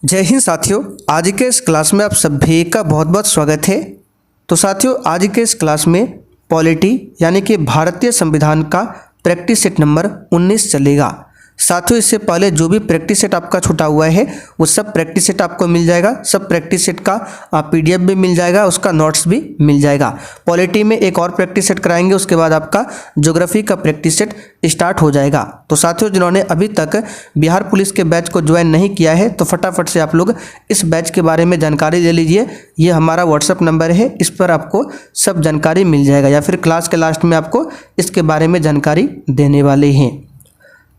जय हिंद साथियों, आज के इस क्लास में आप सभी का बहुत बहुत स्वागत है। तो साथियों, आज के इस क्लास में पॉलिटी यानी कि भारतीय संविधान का प्रैक्टिस सेट नंबर 19 चलेगा। साथियों, इससे पहले जो भी प्रैक्टिस सेट आपका छूटा हुआ है वो सब प्रैक्टिस सेट आपको मिल जाएगा। सब प्रैक्टिस सेट का PDF भी मिल जाएगा, उसका नोट्स भी मिल जाएगा। पॉलिटी में एक और प्रैक्टिस सेट कराएंगे, उसके बाद आपका ज्योग्राफी का प्रैक्टिस सेट स्टार्ट हो जाएगा। तो साथियों, जिन्होंने अभी तक बिहार पुलिस के बैच को ज्वाइन नहीं किया है तो फटाफट से आप लोग इस बैच के बारे में जानकारी ले लीजिए। ये हमारा व्हाट्सअप नंबर है, इस पर आपको सब जानकारी मिल जाएगा, या फिर क्लास के लास्ट में आपको इसके बारे में जानकारी देने वाले हैं।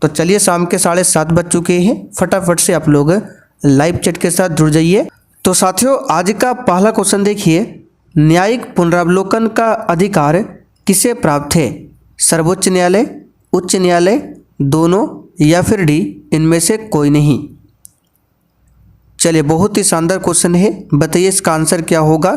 तो चलिए, शाम के 7:30 बज चुके हैं, फटाफट से आप लोग लाइव चैट के साथ जुड़ जाइए। तो साथियों, आज का पहला क्वेश्चन देखिए, न्यायिक पुनरावलोकन का अधिकार किसे प्राप्त है? सर्वोच्च न्यायालय, उच्च न्यायालय, दोनों, या फिर डी इनमें से कोई नहीं। चलिए, बहुत ही शानदार क्वेश्चन है, बताइए इसका आंसर क्या होगा।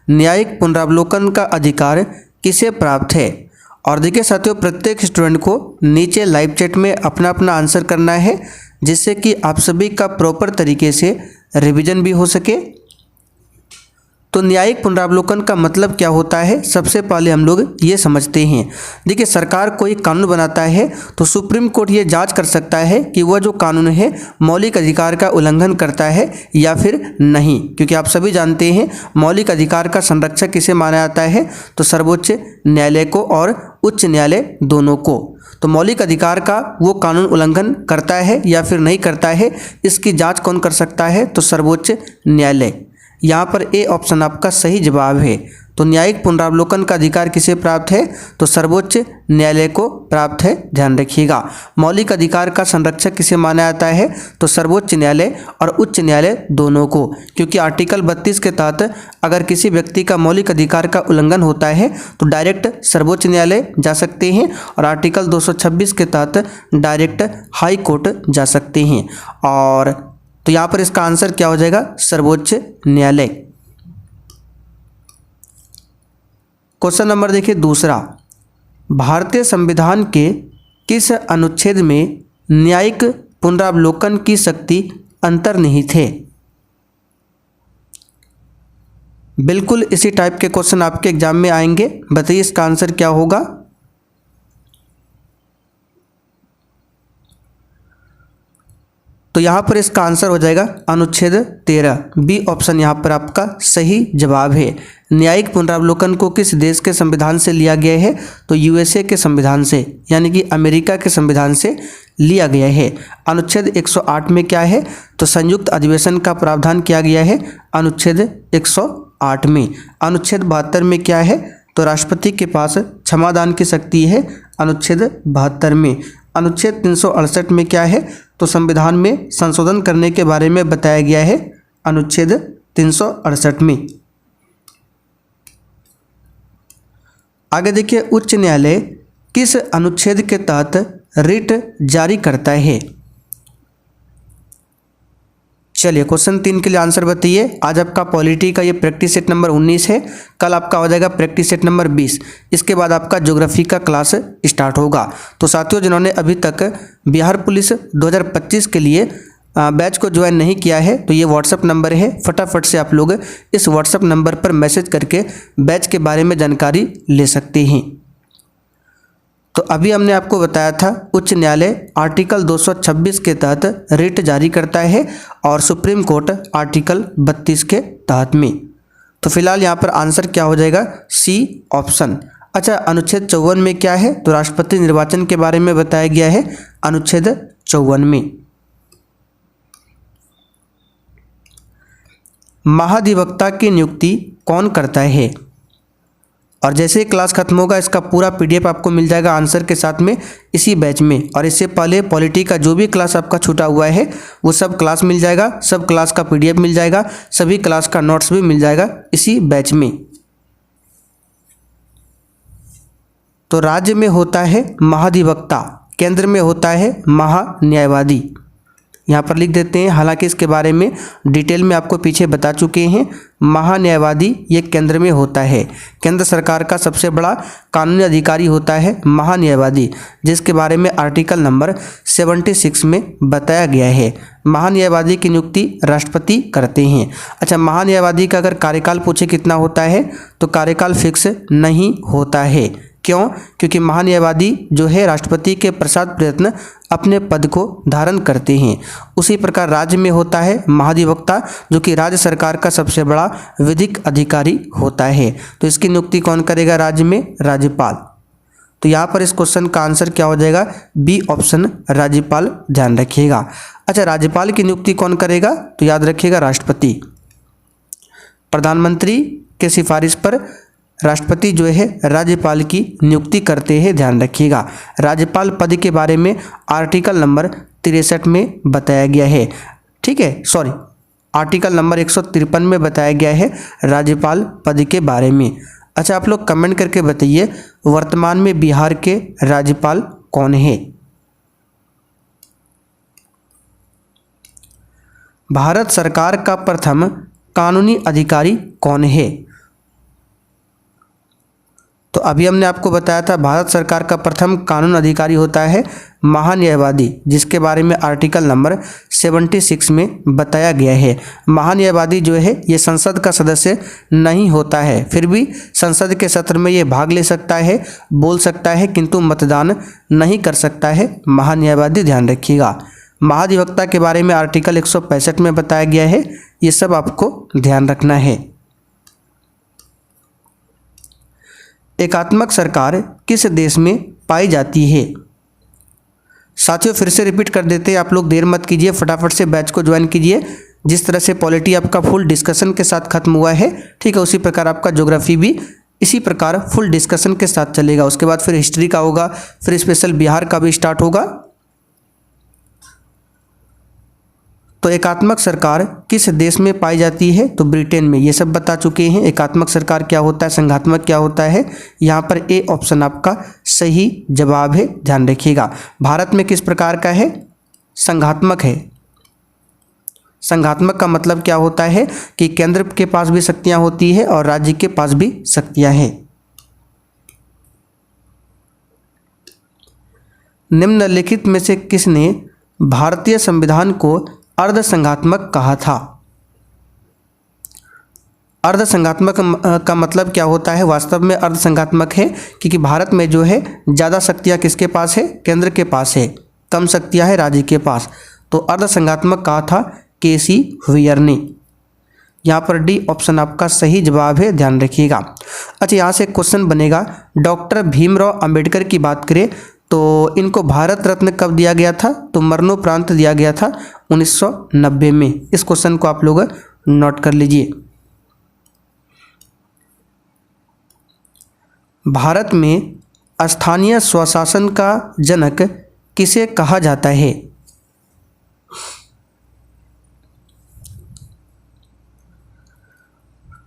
न्यायिक पुनरावलोकन का अधिकार किसे प्राप्त है? और देखिए साथियों, प्रत्येक स्टूडेंट को नीचे लाइव चैट में अपना अपना आंसर करना है, जिससे कि आप सभी का प्रॉपर तरीके से रिवीजन भी हो सके। तो न्यायिक पुनरावलोकन का मतलब क्या होता है, सबसे पहले हम लोग ये समझते हैं। देखिए, सरकार कोई कानून बनाता है तो सुप्रीम कोर्ट ये जांच कर सकता है कि वह जो कानून है मौलिक अधिकार का उल्लंघन करता है या फिर नहीं, क्योंकि आप सभी जानते हैं मौलिक अधिकार का संरक्षक किसे माना जाता है, तो सर्वोच्च न्यायालय को और उच्च न्यायालय दोनों को। तो मौलिक अधिकार का वो कानून उल्लंघन करता है या फिर नहीं करता है, इसकी जांच कौन कर सकता है, तो सर्वोच्च न्यायालय। यहाँ पर ए ऑप्शन आपका सही जवाब है। तो न्यायिक पुनरावलोकन का अधिकार किसे प्राप्त है, तो सर्वोच्च न्यायालय को प्राप्त है, ध्यान रखिएगा। मौलिक अधिकार का संरक्षक किसे माना जाता है, तो सर्वोच्च न्यायालय और उच्च न्यायालय दोनों को, क्योंकि आर्टिकल 32 के तहत अगर किसी व्यक्ति का मौलिक अधिकार का उल्लंघन होता है तो डायरेक्ट सर्वोच्च न्यायालय जा सकते हैं, और आर्टिकल 226 के तहत डायरेक्ट हाई कोर्ट जा सकते हैं। और तो यहाँ पर इसका आंसर क्या हो जाएगा, सर्वोच्च न्यायालय। क्वेश्चन नंबर देखिए दूसरा, भारतीय संविधान के किस अनुच्छेद में न्यायिक पुनरावलोकन की शक्ति अंतर्निहित है? बिल्कुल इसी टाइप के क्वेश्चन आपके एग्जाम में आएंगे, बताइए इसका आंसर क्या होगा। तो यहाँ पर इसका आंसर हो जाएगा अनुच्छेद 13, बी ऑप्शन यहाँ पर आपका सही जवाब है। न्यायिक पुनरावलोकन को किस देश के संविधान से लिया गया है, तो USA के संविधान से, यानी कि अमेरिका के संविधान से लिया गया है। अनुच्छेद 108 में क्या है, तो संयुक्त अधिवेशन का प्रावधान किया गया है अनुच्छेद 108 में। अनुच्छेद 72 में क्या है, तो राष्ट्रपति के पास क्षमादान की शक्ति है अनुच्छेद 72 में। अनुच्छेद 368 में क्या है, तो संविधान में संशोधन करने के बारे में बताया गया है अनुच्छेद 368 में। आगे देखिए, उच्च न्यायालय किस अनुच्छेद के तहत रिट जारी करता है? चलिए, क्वेश्चन 3 के लिए आंसर बताइए। आज आपका पॉलिटी का ये प्रैक्टिस सेट नंबर 19 है, कल आपका हो जाएगा प्रैक्टिस सेट नंबर 20, इसके बाद आपका ज्योग्राफी का क्लास स्टार्ट होगा। तो साथियों, जिन्होंने अभी तक बिहार पुलिस 2025 के लिए बैच को ज्वाइन नहीं किया है तो ये व्हाट्सअप नंबर है, फटाफट से आप लोग इस व्हाट्सअप नंबर पर मैसेज करके बैच के बारे में जानकारी ले सकते हैं। तो अभी हमने आपको बताया था उच्च न्यायालय आर्टिकल 226 के तहत रिट जारी करता है और सुप्रीम कोर्ट आर्टिकल 32 के तहत में। तो फिलहाल यहाँ पर आंसर क्या हो जाएगा, सी ऑप्शन। अच्छा, अनुच्छेद 54 में क्या है, तो राष्ट्रपति निर्वाचन के बारे में बताया गया है अनुच्छेद 54 में। महाधिवक्ता की नियुक्ति कौन करता है? और जैसे ही क्लास खत्म होगा इसका पूरा PDF आपको मिल जाएगा आंसर के साथ में इसी बैच में। और इससे पहले पॉलिटी का जो भी क्लास आपका छूटा हुआ है वो सब क्लास मिल जाएगा, सब क्लास का PDF मिल जाएगा, सभी क्लास का नोट्स भी मिल जाएगा इसी बैच में। तो राज्य में होता है महाधिवक्ता, केंद्र में होता है महान्यायवादी। यहाँ पर लिख देते हैं। हालांकि इसके बारे में डिटेल में आपको पीछे बता चुके हैं। महान्यायवादी ये केंद्र में होता है, केंद्र सरकार का सबसे बड़ा कानूनी अधिकारी होता है महान्यायवादी, जिसके बारे में आर्टिकल नंबर 76 में बताया गया है। महान्यायवादी की नियुक्ति राष्ट्रपति करते हैं। अच्छा, महान्यायवादी का अगर कार्यकाल पूछे कितना होता है तो कार्यकाल फिक्स नहीं होता है। क्यों? क्योंकि महान्यायवादी जो है राष्ट्रपति के प्रसाद प्रयत्न अपने पद को धारण करते हैं। उसी प्रकार राज्य में होता है महाधिवक्ता, जो कि राज्य सरकार का सबसे बड़ा विधिक अधिकारी होता है। तो इसकी नियुक्ति कौन करेगा राज्य में? राज्यपाल। तो यहाँ पर इस क्वेश्चन का आंसर क्या हो जाएगा? बी ऑप्शन राज्यपाल, ध्यान रखिएगा। अच्छा, राज्यपाल की नियुक्ति कौन करेगा? तो याद रखिएगा राष्ट्रपति। प्रधानमंत्री के सिफारिश पर राष्ट्रपति जो है राज्यपाल की नियुक्ति करते हैं, ध्यान रखिएगा। राज्यपाल पद के बारे में आर्टिकल नंबर 63 में बताया गया है, ठीक है, सॉरी आर्टिकल नंबर 153 में बताया गया है राज्यपाल पद के बारे में। अच्छा, आप लोग कमेंट करके बताइए वर्तमान में बिहार के राज्यपाल कौन है? भारत सरकार का प्रथम कानूनी अधिकारी कौन है? तो अभी हमने आपको बताया था भारत सरकार का प्रथम कानून अधिकारी होता है महान्यायवादी, जिसके बारे में आर्टिकल नंबर 76 में बताया गया है। महान्यायवादी जो है ये संसद का सदस्य नहीं होता है, फिर भी संसद के सत्र में ये भाग ले सकता है, बोल सकता है, किंतु मतदान नहीं कर सकता है महान्यायवादी, ध्यान रखिएगा। महाधिवक्ता के बारे में आर्टिकल 165 में बताया गया है, ये सब आपको ध्यान रखना है। एकात्मक सरकार किस देश में पाई जाती है? साथियों फिर से रिपीट कर देते हैं, आप लोग देर मत कीजिए, फटाफट से बैच को ज्वाइन कीजिए। जिस तरह से पॉलिटी आपका फुल डिस्कशन के साथ खत्म हुआ है, ठीक है, उसी प्रकार आपका ज्योग्राफी भी इसी प्रकार फुल डिस्कशन के साथ चलेगा। उसके बाद फिर हिस्ट्री का होगा, फिर स्पेशल बिहार का भी स्टार्ट होगा। तो एकात्मक सरकार किस देश में पाई जाती है? तो ब्रिटेन में। ये सब बता चुके हैं एकात्मक सरकार क्या होता है, संघात्मक क्या होता है। यहाँ पर ए ऑप्शन आपका सही जवाब है, ध्यान रखिएगा। भारत में किस प्रकार का है? संघात्मक है। संघात्मक का मतलब क्या होता है कि केंद्र के पास भी शक्तियाँ होती है और राज्य के पास भी शक्तियाँ हैं। निम्नलिखित में से किसने भारतीय संविधान को अर्धसंघात्मक कहा था? अर्धसंघात्मक का मतलब क्या होता है? वास्तव में अर्धसंघात्मक है क्योंकि भारत में जो है ज़्यादा शक्तियाँ किसके पास है? केंद्र के पास है, कम शक्तियाँ है राज्य के पास। तो अर्धसंघात्मक कहा था केसी व्हीयर ने। यहाँ पर डी ऑप्शन आपका सही जवाब है, ध्यान रखिएगा। अच्छा, यहाँ से क्वेश्चन बनेगा, डॉक्टर भीमराव अंबेडकर की बात करें तो इनको भारत रत्न कब दिया गया था? तो मरणोपरांत दिया गया था 1990 में। इस क्वेश्चन को आप लोग नोट कर लीजिए। भारत में स्थानीय स्वशासन का जनक किसे कहा जाता है?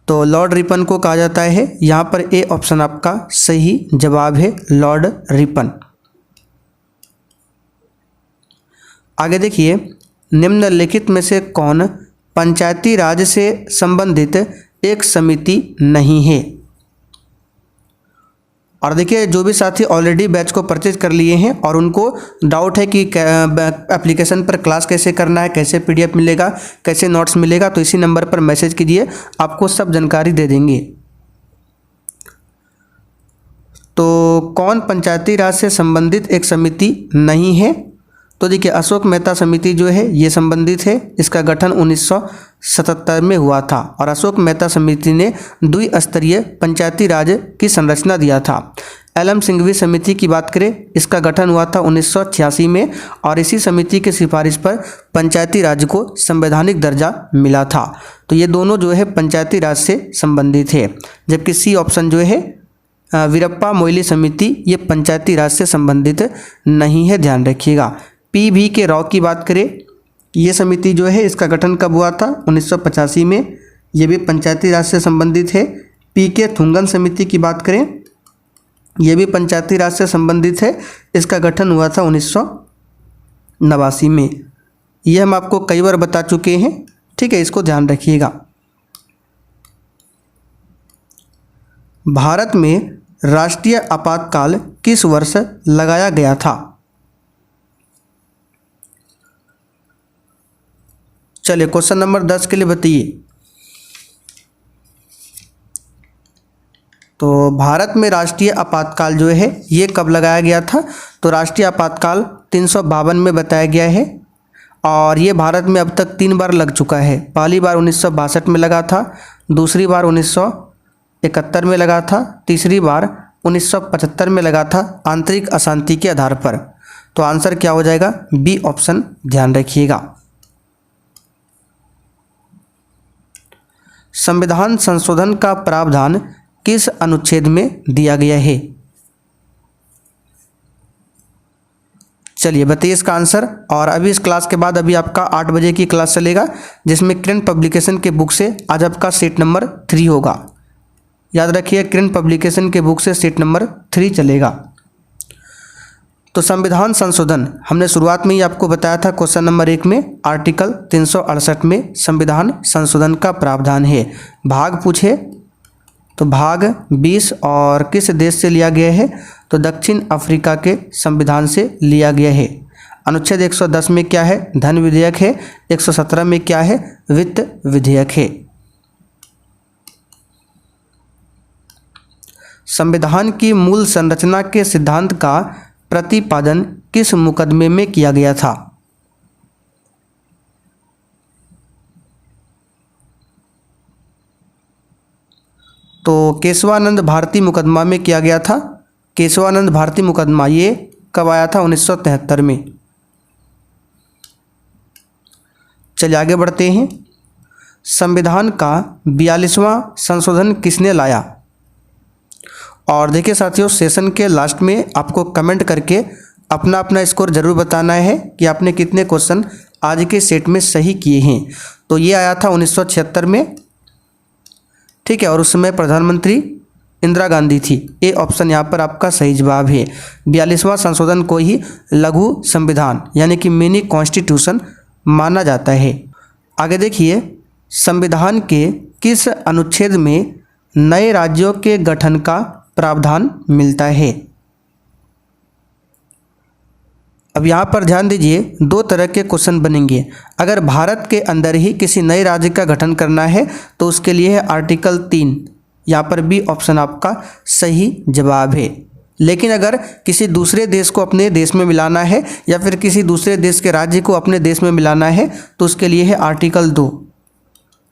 तो लॉर्ड रिपन को कहा जाता है। यहाँ पर ए ऑप्शन आपका सही जवाब है, लॉर्ड रिपन। आगे देखिए, निम्नलिखित में से कौन पंचायती राज से संबंधित एक समिति नहीं है? और देखिए, जो भी साथी ऑलरेडी बैच को परचेज कर लिए हैं और उनको डाउट है कि एप्लीकेशन पर क्लास कैसे करना है, कैसे पीडीएफ मिलेगा, कैसे नोट्स मिलेगा, तो इसी नंबर पर मैसेज कीजिए, आपको सब जानकारी दे देंगे। तो कौन पंचायती राज से संबंधित एक समिति नहीं है? तो देखिए, अशोक मेहता समिति जो है ये संबंधित है। इसका गठन 1977 में हुआ था और अशोक मेहता समिति ने द्विस्तरीय पंचायती राज की संरचना दिया था। एल.एम. सिंघवी समिति की बात करें, इसका गठन हुआ था 1986 में और इसी समिति की सिफारिश पर पंचायती राज को संवैधानिक दर्जा मिला था। तो ये दोनों जो है पंचायती राज से संबंधित है। जबकि सी ऑप्शन जो है वीरप्पा मोइली समिति, ये पंचायती राज से संबंधित नहीं है, ध्यान रखिएगा। पी.वी. के राव की बात करें, ये समिति जो है इसका गठन कब हुआ था? 1985 में, ये भी पंचायती राज से संबंधित है। पी.के. थुंगन समिति की बात करें, ये भी पंचायती राज से संबंधित है। इसका गठन हुआ था 1989 में। ये हम आपको कई बार बता चुके हैं, ठीक है, इसको ध्यान रखिएगा। भारत में राष्ट्रीय आपातकाल किस वर्ष लगाया गया था? चलिए क्वेश्चन नंबर 10 के लिए बताइए। तो भारत में राष्ट्रीय आपातकाल जो है ये कब लगाया गया था? तो राष्ट्रीय आपातकाल 352 में बताया गया है और ये भारत में अब तक 3 बार लग चुका है। पहली बार 1962 में लगा था, दूसरी बार 1971 में लगा था, तीसरी बार 1975 में लगा था आंतरिक अशांति के आधार पर। तो आंसर क्या हो जाएगा? बी ऑप्शन ध्यान रखिएगा। संविधान संशोधन का प्रावधान किस अनुच्छेद में दिया गया है? चलिए बताइए इसका आंसर। और अभी इस क्लास के बाद अभी आपका 8 बजे की क्लास चलेगा जिसमें किरण पब्लिकेशन के बुक से आज आपका सेट नंबर 3 होगा। याद रखिए किरण पब्लिकेशन के बुक से सेट नंबर 3 चलेगा। तो संविधान संशोधन हमने शुरुआत में ही आपको बताया था क्वेश्चन नंबर 1 में आर्टिकल 368 में संविधान संशोधन का प्रावधान है। भाग पूछे तो भाग 20 और किस देश से लिया गया है? तो दक्षिण अफ्रीका के संविधान से लिया गया है। अनुच्छेद 110 में क्या है? धन विधेयक है। 117 में क्या है? वित्त विधेयक है। संविधान की मूल संरचना के सिद्धांत का प्रतिपादन किस मुकदमे में किया गया था? तो केशवानंद भारती मुकदमा में किया गया था। केशवानंद भारती मुकदमा ये कब आया था? 1973 में। चलिए आगे बढ़ते हैं। संविधान का 42वां संशोधन किसने लाया? और देखिए साथियों, सेशन के लास्ट में आपको कमेंट करके अपना अपना स्कोर जरूर बताना है कि आपने कितने क्वेश्चन आज के सेट में सही किए हैं। तो ये आया था 1976 में, ठीक है, और उस समय प्रधानमंत्री इंदिरा गांधी थी। ए ऑप्शन यहाँ पर आपका सही जवाब है। 42वां संशोधन को ही लघु संविधान यानी कि मिनी कॉन्स्टिट्यूशन माना जाता है। आगे देखिए, संविधान के किस अनुच्छेद में नए राज्यों के गठन का प्रावधान मिलता है? अब यहाँ पर ध्यान दीजिए, 2 तरह के क्वेश्चन बनेंगे। अगर भारत के अंदर ही किसी नए राज्य का गठन करना है तो उसके लिए है आर्टिकल 3, यहाँ पर बी ऑप्शन आपका सही जवाब है। लेकिन अगर किसी दूसरे देश को अपने देश में मिलाना है या फिर किसी दूसरे देश के राज्य को अपने देश में मिलाना है तो उसके लिए है आर्टिकल 2।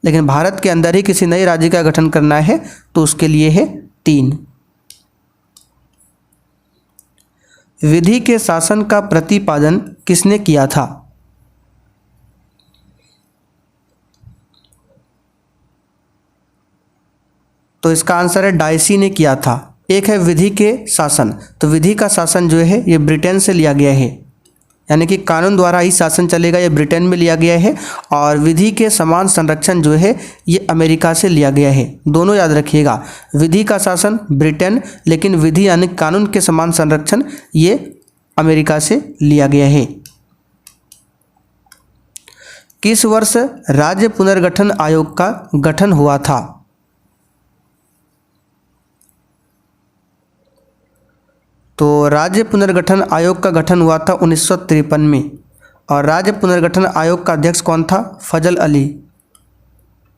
लेकिन भारत के अंदर ही किसी नए राज्य का गठन करना है तो उसके लिए है 3। विधि के शासन का प्रतिपादन किसने किया था? तो इसका आंसर है डायसी ने किया था। एक है विधि के शासन, तो विधि का शासन जो है ये ब्रिटेन से लिया गया है, यानी कि कानून द्वारा ही शासन चलेगा, ये ब्रिटेन में लिया गया है। और विधि के समान संरक्षण जो है ये अमेरिका से लिया गया है। दोनों याद रखिएगा, विधि का शासन ब्रिटेन, लेकिन विधि यानी कानून के समान संरक्षण ये अमेरिका से लिया गया है। किस वर्ष राज्य पुनर्गठन आयोग का गठन हुआ था? तो राज्य पुनर्गठन आयोग का गठन हुआ था 1953 में। और राज्य पुनर्गठन आयोग का अध्यक्ष कौन था? फजल अली,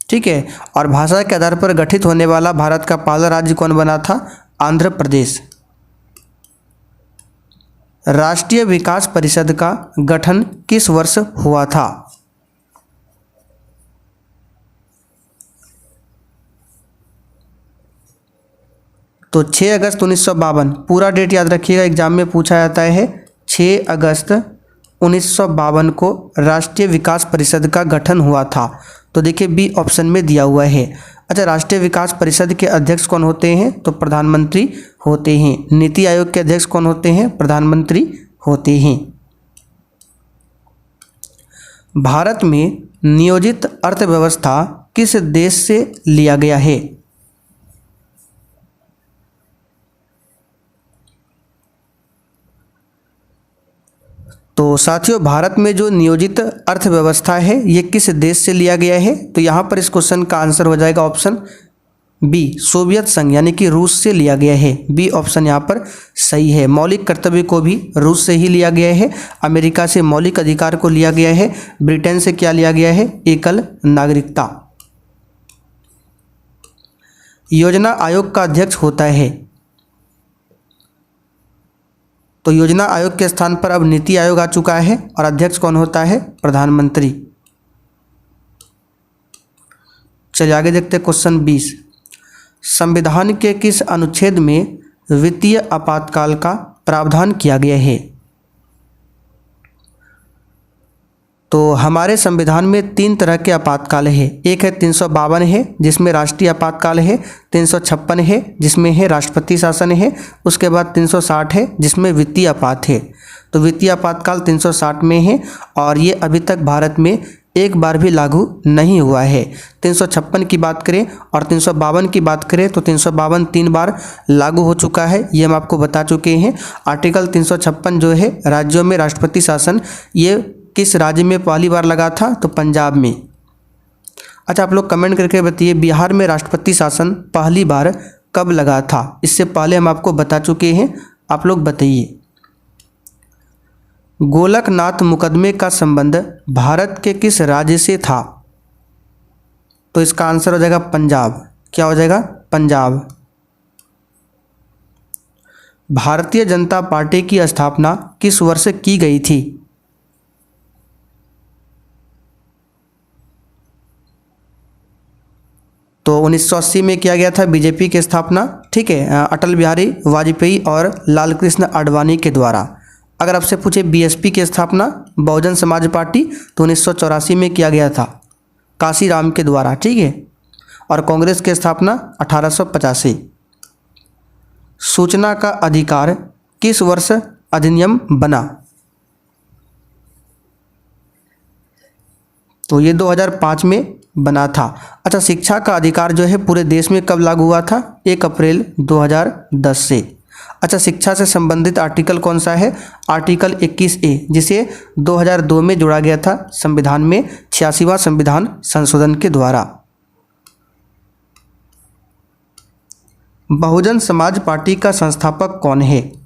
ठीक है। और भाषा के आधार पर गठित होने वाला भारत का पहला राज्य कौन बना था? आंध्र प्रदेश। राष्ट्रीय विकास परिषद का गठन किस वर्ष हुआ था? तो 6 अगस्त 1952, पूरा डेट याद रखिएगा, एग्जाम में पूछा जाता है। 6 अगस्त 1952 को राष्ट्रीय विकास परिषद का गठन हुआ था। तो देखिए बी ऑप्शन में दिया हुआ है। अच्छा, राष्ट्रीय विकास परिषद के अध्यक्ष कौन होते हैं? तो प्रधानमंत्री होते हैं। नीति आयोग के अध्यक्ष कौन होते हैं? प्रधानमंत्री होते हैं। भारत में नियोजित अर्थव्यवस्था किस देश से लिया गया है? तो साथियों, भारत में जो नियोजित अर्थव्यवस्था है ये किस देश से लिया गया है? तो यहाँ पर इस क्वेश्चन का आंसर हो जाएगा ऑप्शन बी, सोवियत संघ यानी कि रूस से लिया गया है। बी ऑप्शन यहाँ पर सही है। मौलिक कर्तव्य को भी रूस से ही लिया गया है। अमेरिका से मौलिक अधिकार को लिया गया है। ब्रिटेन से क्या लिया गया है? एकल नागरिकता। योजना आयोग का अध्यक्ष होता है, तो योजना आयोग के स्थान पर अब नीति आयोग आ चुका है और अध्यक्ष कौन होता है? प्रधानमंत्री। चलिए आगे देखते हैं क्वेश्चन 20। संविधान के किस अनुच्छेद में वित्तीय आपातकाल का प्रावधान किया गया है? तो हमारे संविधान में 3 तरह के आपातकाल है। एक है 352 है जिसमें राष्ट्रीय आपातकाल है, 356 है जिसमें है राष्ट्रपति शासन है, उसके बाद 360 है जिसमें वित्तीय आपात है। तो वित्तीय आपातकाल 360 में है और ये अभी तक भारत में एक बार भी लागू नहीं हुआ है। 356 की बात करें और 352 की बात करें तो 352 3 बार लागू हो चुका है, ये हम आपको बता चुके हैं। आर्टिकल 356 जो है राज्यों में राष्ट्रपति शासन, ये किस राज्य में पहली बार लगा था? तो पंजाब में। अच्छा, आप लोग कमेंट करके बताइए बिहार में राष्ट्रपति शासन पहली बार कब लगा था? इससे पहले हम आपको बता चुके हैं, आप लोग बताइए। गोलकनाथ मुकदमे का संबंध भारत के किस राज्य से था? तो इसका आंसर हो जाएगा पंजाब। क्या हो जाएगा? पंजाब। भारतीय जनता पार्टी की स्थापना किस वर्ष की गई थी? तो 1980 में किया गया था बीजेपी की स्थापना, ठीक है, अटल बिहारी वाजपेयी और लालकृष्ण आडवाणी के द्वारा। अगर आपसे पूछे बीएसपी की स्थापना, बहुजन समाज पार्टी, तो 1984 में किया गया था काशीराम के द्वारा, ठीक है। और कांग्रेस की स्थापना 1885। सूचना का अधिकार किस वर्ष अधिनियम बना? तो ये 2005 में बना था। अच्छा, शिक्षा का अधिकार जो है पूरे देश में कब लागू हुआ था? 1 अप्रैल 2010 से। अच्छा, शिक्षा से संबंधित आर्टिकल कौन सा है? आर्टिकल 21A, जिसे 2002 में जोड़ा गया था संविधान में 86वां संविधान संशोधन के द्वारा। बहुजन समाज पार्टी का संस्थापक कौन है?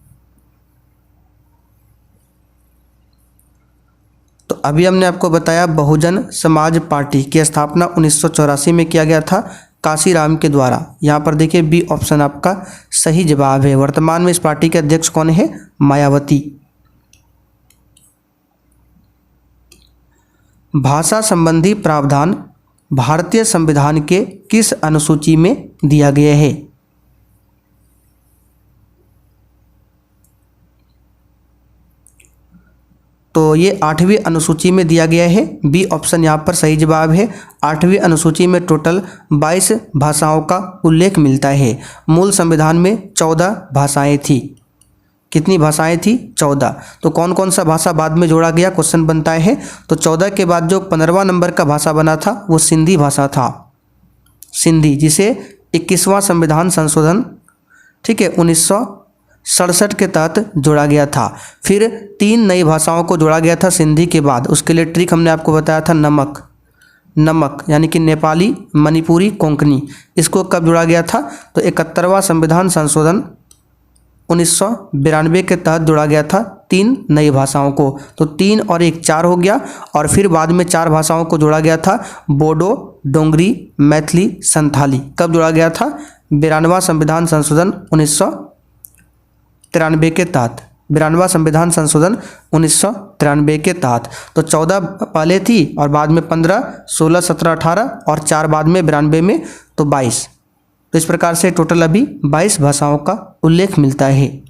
तो अभी हमने आपको बताया बहुजन समाज पार्टी की स्थापना 1984 में किया गया था काशीराम के द्वारा। यहाँ पर देखिए बी ऑप्शन आपका सही जवाब है। वर्तमान में इस पार्टी के अध्यक्ष कौन है? मायावती। भाषा संबंधी प्रावधान भारतीय संविधान के किस अनुसूची में दिया गया है? तो ये 8वीं अनुसूची में दिया गया है। बी ऑप्शन यहाँ पर सही जवाब है। 8वीं अनुसूची में टोटल 22 भाषाओं का उल्लेख मिलता है। मूल संविधान में 14 भाषाएं थी। कितनी भाषाएं थी? 14। तो कौन कौन सा भाषा बाद में जोड़ा गया? क्वेश्चन बनता है। तो 14 के बाद जो 15वां नंबर का भाषा बना था वो सिंधी भाषा था। सिंधी, जिसे 21वां संविधान संशोधन, ठीक है, 1967 के तहत जोड़ा गया था। फिर 3 नई भाषाओं को जोड़ा गया था सिंधी के बाद। उसके लिए ट्रिक हमने आपको बताया था, नमक यानी कि नेपाली, मणिपुरी, कोंकणी। इसको कब जोड़ा गया था? तो 71वां संविधान संशोधन 1992 के तहत जोड़ा गया था 3 नई भाषाओं को। तो 3 और 1 4 हो गया। और फिर बाद में 4 भाषाओं को जोड़ा गया था, बोडो, डोंगरी, मैथिली, संथाली। कब जोड़ा गया था? 92वां संविधान संशोधन 1993 के तहत। 92वां संविधान संशोधन 1993 के तहत। तो 14 पहले थी और बाद में 15, 16, 17, 18 और 4 बाद में 92 में, तो 22। तो इस प्रकार से टोटल अभी 22 भाषाओं का उल्लेख मिलता है।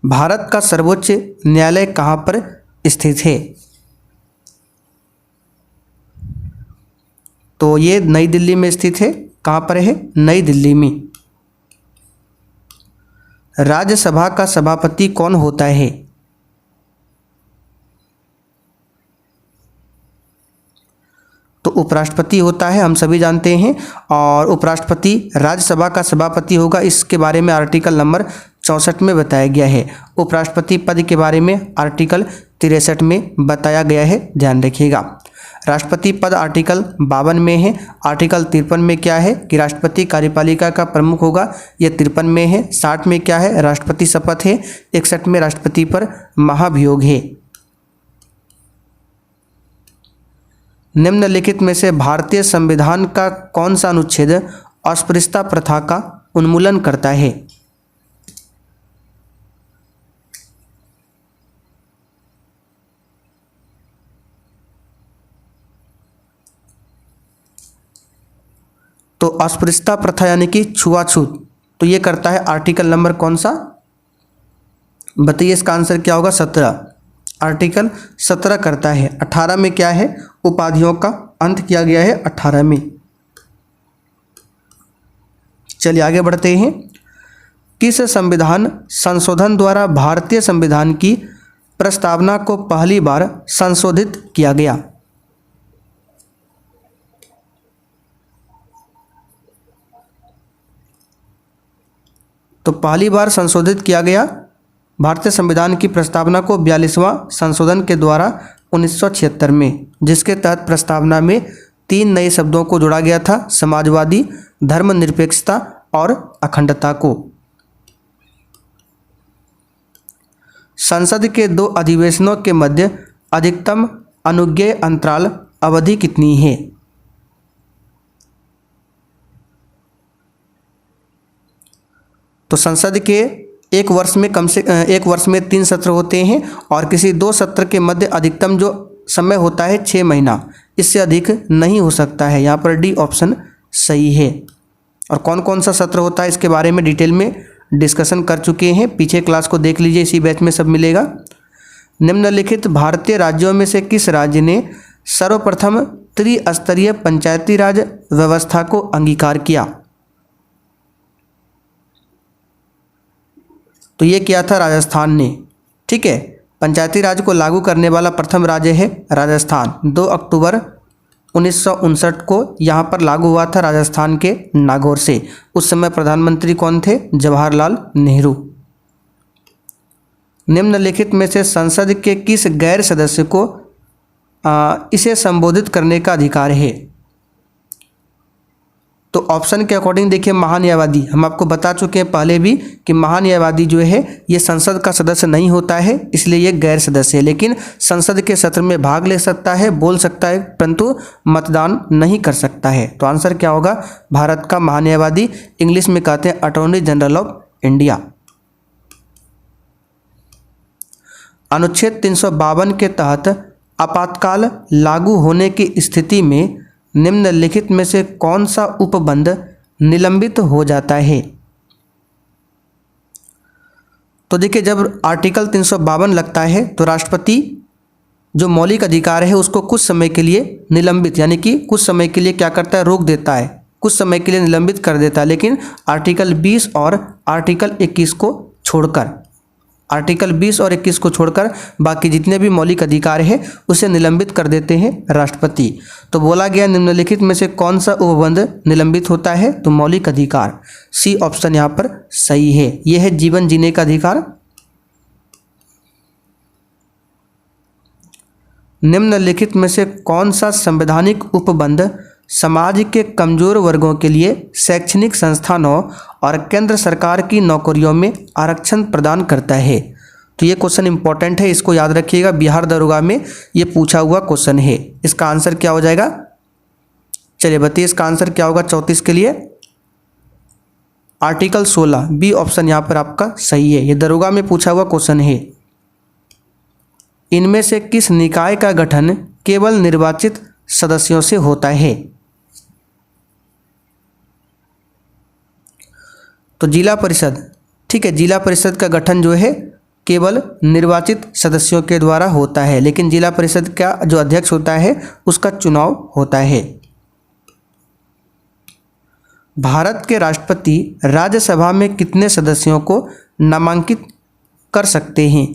भारत का सर्वोच्च न्यायालय कहाँ पर स्थित है? तो ये नई दिल्ली में स्थित है। कहाँ पर है? नई दिल्ली में। राज्यसभा का सभापति कौन होता है? तो उपराष्ट्रपति होता है, हम सभी जानते हैं। और उपराष्ट्रपति राज्यसभा का सभापति होगा, इसके बारे में आर्टिकल नंबर 64 में बताया गया है। उपराष्ट्रपति पद के बारे में आर्टिकल 63 में बताया गया है, ध्यान रखिएगा। राष्ट्रपति पद आर्टिकल 52 में है। आर्टिकल 53 में क्या है कि राष्ट्रपति कार्यपालिका का प्रमुख होगा, यह 53 में है। 60 में क्या है, राष्ट्रपति शपथ है। 61 में राष्ट्रपति पर महाभियोग है। निम्नलिखित में से भारतीय संविधान का कौन सा अनुच्छेद अस्पृश्यता प्रथा का उन्मूलन करता है? तो अस्पृश्यता प्रथा यानी कि छुआछूत, तो ये करता है आर्टिकल नंबर कौन सा? बताइए, इसका आंसर क्या होगा? 17। आर्टिकल 17 करता है। 18 में क्या है? उपाधियों का अंत किया गया है 18 में। चलिए आगे बढ़ते हैं। किस संविधान संशोधन द्वारा भारतीय संविधान की प्रस्तावना को पहली बार संशोधित किया गया? तो पहली बार संशोधित किया गया भारतीय संविधान की प्रस्तावना को 42वां संशोधन के द्वारा 1976 में, जिसके तहत प्रस्तावना में 3 नए शब्दों को जोड़ा गया था, समाजवादी, धर्मनिरपेक्षता और अखंडता को। संसद के 2 अधिवेशनों के मध्य अधिकतम अनुज्ञेय अंतराल अवधि कितनी है? तो संसद के एक वर्ष में 3 सत्र होते हैं और किसी 2 सत्र के मध्य अधिकतम जो समय होता है 6 महीना, इससे अधिक नहीं हो सकता है। यहाँ पर डी ऑप्शन सही है। और कौन कौन सा सत्र होता है इसके बारे में डिटेल में डिस्कशन कर चुके हैं, पीछे क्लास को देख लीजिए, इसी बैच में सब मिलेगा। निम्नलिखित भारतीय राज्यों में से किस राज्य ने सर्वप्रथम त्रिस्तरीय पंचायती राज व्यवस्था को अंगीकार किया? तो ये किया था राजस्थान ने। ठीक है, पंचायती राज को लागू करने वाला प्रथम राज्य है राजस्थान। 2 अक्टूबर 1959 को यहाँ पर लागू हुआ था राजस्थान के नागौर से। उस समय प्रधानमंत्री कौन थे? जवाहरलाल नेहरू। निम्नलिखित में से संसद के किस गैर सदस्य को इसे संबोधित करने का अधिकार है? तो ऑप्शन के अकॉर्डिंग देखिए, महान्यायवादी, हम आपको बता चुके हैं पहले भी कि महान्यायवादी जो है ये संसद का सदस्य नहीं होता है, इसलिए ये गैर सदस्य है, लेकिन संसद के सत्र में भाग ले सकता है, बोल सकता है, परंतु मतदान नहीं कर सकता है। तो आंसर क्या होगा? भारत का महान्यायवादी, इंग्लिश में कहते हैं अटॉर्नी जनरल ऑफ इंडिया। अनुच्छेद 352 के तहत आपातकाल लागू होने की स्थिति में निम्नलिखित में से कौन सा उपबंध निलंबित हो जाता है? तो देखिए, जब आर्टिकल 352 लगता है तो राष्ट्रपति जो मौलिक अधिकार है उसको कुछ समय के लिए निलंबित, यानी कि कुछ समय के लिए क्या करता है? रोक देता है, कुछ समय के लिए निलंबित कर देता है। लेकिन आर्टिकल 20 और आर्टिकल 21 को छोड़कर, आर्टिकल 20 और 21 को छोड़कर बाकी जितने भी मौलिक अधिकार है उसे निलंबित कर देते हैं राष्ट्रपति। तो बोला गया निम्नलिखित में से कौन सा उपबंध निलंबित होता है? तो मौलिक अधिकार, सी ऑप्शन यहाँ पर सही है। यह है जीवन जीने का अधिकार। निम्नलिखित में से कौन सा संवैधानिक उपबंध समाज के कमजोर वर्गों के लिए शैक्षणिक संस्थानों और केंद्र सरकार की नौकरियों में आरक्षण प्रदान करता है? तो ये क्वेश्चन इंपॉर्टेंट है, इसको याद रखिएगा, बिहार दरोगा में ये पूछा हुआ क्वेश्चन है। इसका आंसर क्या हो जाएगा? चलिए बताइए, इसका आंसर क्या होगा 34 के लिए? आर्टिकल 16, बी ऑप्शन यहाँ पर आपका सही है। ये दरोगा में पूछा हुआ क्वेश्चन है। इनमें से किस निकाय का गठन केवल निर्वाचित सदस्यों से होता है? तो जिला परिषद। ठीक है, जिला परिषद का गठन जो है केवल निर्वाचित सदस्यों के द्वारा होता है, लेकिन जिला परिषद का जो अध्यक्ष होता है उसका चुनाव होता है। भारत के राष्ट्रपति राज्यसभा में कितने सदस्यों को नामांकित कर सकते हैं?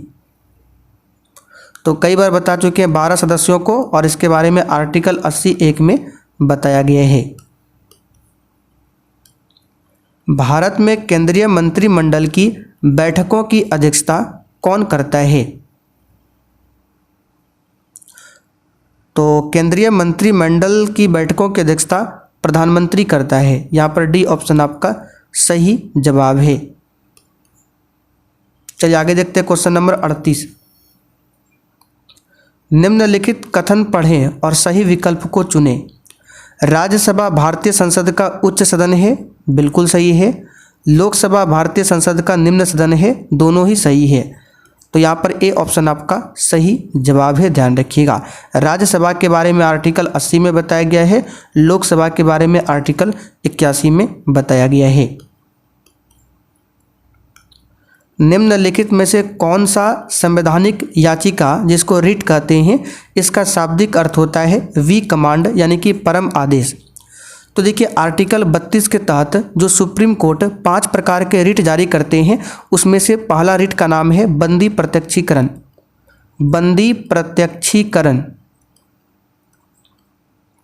तो कई बार बता चुके हैं 12 सदस्यों को, और इसके बारे में आर्टिकल 80(1) में बताया गया है। भारत में केंद्रीय मंत्रिमंडल की बैठकों की अध्यक्षता कौन करता है? तो केंद्रीय मंत्रिमंडल की बैठकों की अध्यक्षता प्रधानमंत्री करता है। यहाँ पर डी ऑप्शन आपका सही जवाब है। चलिए आगे देखते हैं क्वेश्चन नंबर 38। निम्नलिखित कथन पढ़ें और सही विकल्प को चुनें। राज्यसभा भारतीय संसद का उच्च सदन है, बिल्कुल सही है। लोकसभा भारतीय संसद का निम्न सदन है, दोनों ही सही है। तो यहाँ पर ए ऑप्शन आपका सही जवाब है, ध्यान रखिएगा। राज्यसभा के बारे में आर्टिकल 80 में बताया गया है, लोकसभा के बारे में आर्टिकल 81 में बताया गया है। निम्नलिखित में से कौन सा संवैधानिक याचिका, जिसको रिट कहते हैं, इसका शाब्दिक अर्थ होता है वी कमांड यानी कि परम आदेश। तो देखिए आर्टिकल 32 के तहत जो सुप्रीम कोर्ट 5 प्रकार के रिट जारी करते हैं, उसमें से पहला रिट का नाम है बंदी प्रत्यक्षीकरण। बंदी प्रत्यक्षीकरण,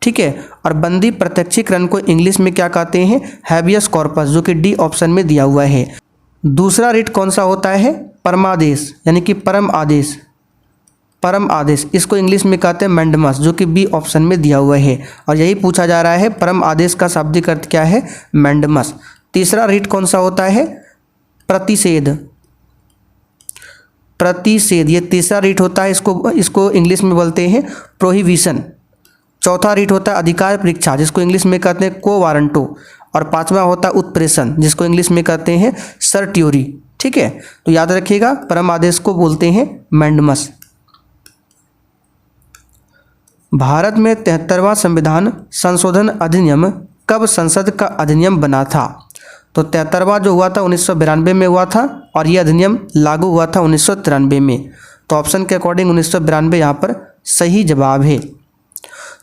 ठीक है। और बंदी प्रत्यक्षीकरण को इंग्लिश में क्या कहते हैं? हैबियस कॉर्पस, जो कि डी ऑप्शन में दिया हुआ है। दूसरा रिट कौन सा होता है? परमादेश यानी कि परम आदेश। परम आदेश, इसको इंग्लिश में कहते हैं मैंडमस, जो कि बी ऑप्शन में दिया हुआ है। और यही पूछा जा रहा है, परम आदेश का शाब्दिक अर्थ क्या है? मैंडमस। तीसरा रिट कौन सा होता है? प्रतिषेध। प्रतिषेध, ये तीसरा रिट होता है, इसको इंग्लिश में बोलते हैं प्रोहिबिशन। चौथा रिट होता है अधिकार परीक्षा, जिसको इंग्लिश में कहते हैं को वारंटो। और पांचवा होता है उत्प्रेषण, जिसको इंग्लिश में कहते हैं सर्ट्यूरी, ठीक है। तो याद रखिएगा, परम आदेश को बोलते हैं मैंडमस। भारत में 73वां संविधान संशोधन अधिनियम कब संसद का अधिनियम बना था? तो 73वां जो हुआ था 1992 में हुआ था, और यह अधिनियम लागू हुआ था 1993 में। तो ऑप्शन के अकॉर्डिंग 1992 यहाँ पर सही जवाब है।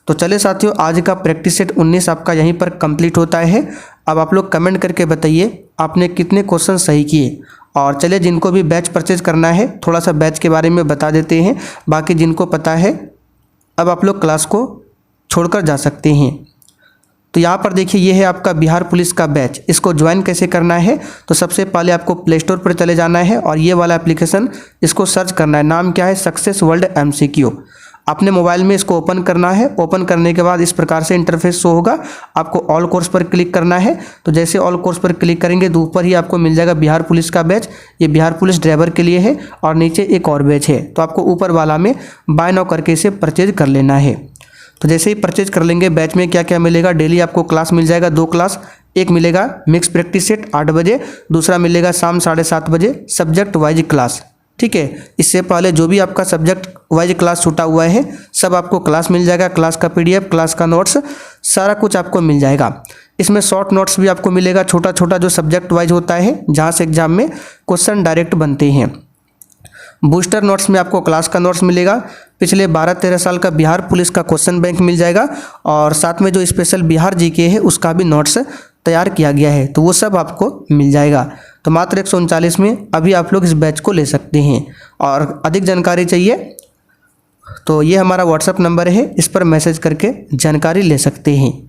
तो चले साथियों, आज का प्रैक्टिस सेट 19 आपका यहीं पर कंप्लीट होता है। अब आप लोग कमेंट करके बताइए आपने कितने क्वेश्चन सही किए। और चलिए, जिनको भी बैच परचेज करना है, थोड़ा सा बैच के बारे में बता देते हैं। बाकी जिनको पता है, अब आप लोग क्लास को छोड़कर जा सकते हैं। तो यहाँ पर देखिए, ये है आपका बिहार पुलिस का बैच। इसको ज्वाइन कैसे करना है? तो सबसे पहले आपको प्ले स्टोर पर चले जाना है और ये वाला एप्लीकेशन इसको सर्च करना है। नाम क्या है? Success world MCQ। अपने मोबाइल में इसको ओपन करना है। ओपन करने के बाद इस प्रकार से इंटरफेस शो होगा। आपको ऑल कोर्स पर क्लिक करना है। तो जैसे ऑल कोर्स पर क्लिक करेंगे तो ऊपर ही आपको मिल जाएगा बिहार पुलिस का बैच। ये बिहार पुलिस ड्राइवर के लिए है, और नीचे एक और बैच है। तो आपको ऊपर वाला में बाय नाउ करके इसे परचेज कर लेना है। तो जैसे ही परचेज कर लेंगे, बैच में क्या क्या मिलेगा? डेली आपको क्लास मिल जाएगा, 2 क्लास। एक मिलेगा मिक्स प्रैक्टिस सेट 8 बजे, दूसरा मिलेगा शाम 7:30 बजे सब्जेक्ट वाइज क्लास, ठीक है। इससे पहले जो भी आपका सब्जेक्ट वाइज क्लास छूटा हुआ है, सब आपको क्लास मिल जाएगा। क्लास का PDF, क्लास का नोट्स, सारा कुछ आपको मिल जाएगा। इसमें शॉर्ट नोट्स भी आपको मिलेगा, छोटा छोटा, जो सब्जेक्ट वाइज होता है, जहाँ से एग्जाम में क्वेश्चन डायरेक्ट बनते हैं। बूस्टर नोट्स में आपको क्लास का नोट्स मिलेगा। पिछले 12-13 साल का बिहार पुलिस का क्वेश्चन बैंक मिल जाएगा, और साथ में जो स्पेशल बिहार GK है उसका भी नोट्स तैयार किया गया है, तो वो सब आपको मिल जाएगा। तो मात्र 139 में अभी आप लोग इस बैच को ले सकते हैं। और अधिक जानकारी चाहिए तो ये हमारा WhatsApp नंबर है, इस पर मैसेज करके जानकारी ले सकते हैं।